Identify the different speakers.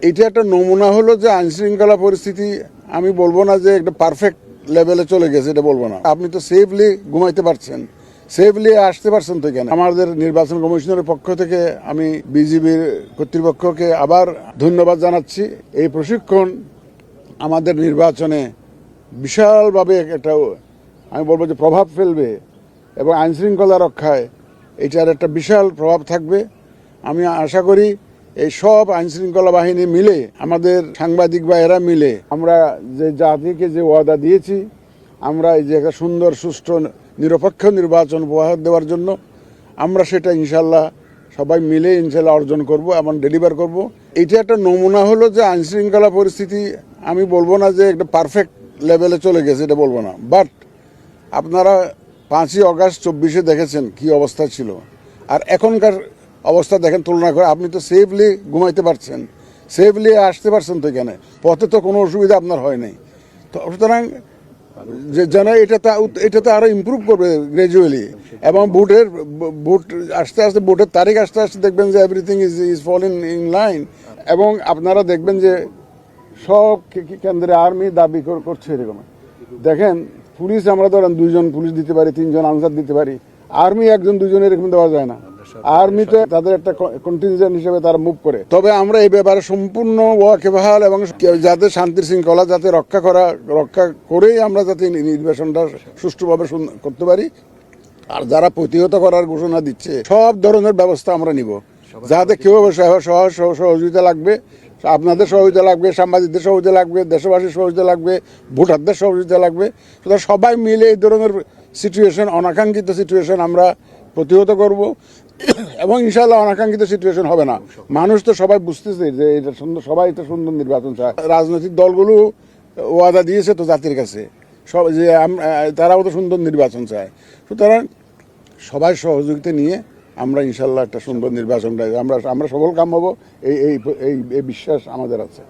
Speaker 1: এটা একটা নমুনা হলো যে আইন শৃঙ্খলা পরিস্থিতি আমি বলবো না যে একটা পারফেক্ট লেভেলে চলে গেছে, এটা বলবো না। আপনি তো সেফলি ঘুমাইতে পারছেন, সেফলি আসতে পারছেন তো এখানে। আমাদের নির্বাচন কমিশনের পক্ষ থেকে আমি বিজিবির কর্তৃপক্ষকে আবার ধন্যবাদ জানাচ্ছি। এই প্রশিক্ষণ আমাদের নির্বাচনে বিশালভাবে একটা আমি বলবো যে প্রভাব ফেলবে এবং আইন শৃঙ্খলা রক্ষায় এটার একটা বিশাল প্রভাব থাকবে। আমি আশা করি এই সব আইন শৃঙ্খলা বাহিনী মিলে, আমাদের সাংবাদিক ভাইয়েরা মিলে আমরা যে জাতিকে যে ওয়াদা দিয়েছি, আমরা এই যে একটা সুন্দর সুষ্ঠু নিরপেক্ষ নির্বাচন উপহার দেওয়ার জন্য আমরা সেটা ইনশাল্লাহ সবাই মিলে ইনশাল্লাহ অর্জন করব এবং ডেলিভার করব। এটা একটা নমুনা হলো যে আইন শৃঙ্খলা পরিস্থিতি আমি বলবো না যে একটা পারফেক্ট লেভেলে চলে গেছে, এটা বলবো না। বাট আপনারা 5ই আগস্ট 24-এ দেখেছেন কি অবস্থা ছিল, আর এখনকার অবস্থা দেখেন তুলনা করে। আপনি তো সেফলি ঘুমাইতে পারছেন, সেফলি আসতে পারছেন তো এখানে, পথে তো কোনো অসুবিধা আপনার হয় নাই। তো সুতরাং যে যেন এটা তো আরো ইমপ্রুভ করবে গ্রাজুয়ালি, এবং ভোট আস্তে আস্তে, ভোটের তারিখ আসতে আসতে দেখবেন যে everything is fall in line. এবং আপনারা দেখবেন যে সব কেন্দ্রে আর্মি দাবি করছে এরকম। দেখেন পুলিশ আমরা ধরেন 2জন পুলিশ দিতে পারি, 3জন আনসার দিতে পারি, আর্মি 1জন 2জন এরকম দেওয়া যায় না। আর্মিতে তাদের একটা কন্টিনজেন্ট হিসেবে তারা মুভ করে। তবে আমরা এই ব্যাপারে সম্পূর্ণ ওয়াকিবহাল এবং যাতে শান্তির শৃঙ্খলা যাতে রক্ষা করেই আমরা যাতে নির্বাচনটা সুষ্ঠুভাবে করতে পারি। আর যারা প্রতিহত করার ঘোষণা দিচ্ছে, সব ধরনের ব্যবস্থা আমরা নিব, যাতে কেউ সহযোগিতা লাগবে, আপনাদের সহযোগিতা লাগবে, সাংবাদিকদের সহযোগিতা লাগবে, দেশবাসীর সহযোগিতা লাগবে, ভোটারদের সহযোগিতা লাগবে। সুতরাং সবাই মিলে এই ধরনের সিচুয়েশন, অনাকাঙ্ক্ষিত সিচুয়েশন আমরা প্রতিহত করব এবং ইনশাআল্লাহ অনাকাঙ্ক্ষিত সিচুয়েশন হবে না। মানুষ তো সবাই বুঝতেছে যে এটা সুন্দর, সবাই তো সুন্দর নির্বাচন চায়। রাজনৈতিক দলগুলো ওয়াদা দিয়েছে তো জাতির কাছে, সব যে তারাও তো সুন্দর নির্বাচন চায়। সুতরাং সবাই সহযোগিতা নিয়ে আমরা ইনশাল্লাহ একটা সুন্দর নির্বাচনটা আমরা সফল কাম হবো, এই বিশ্বাস আমাদের আছে।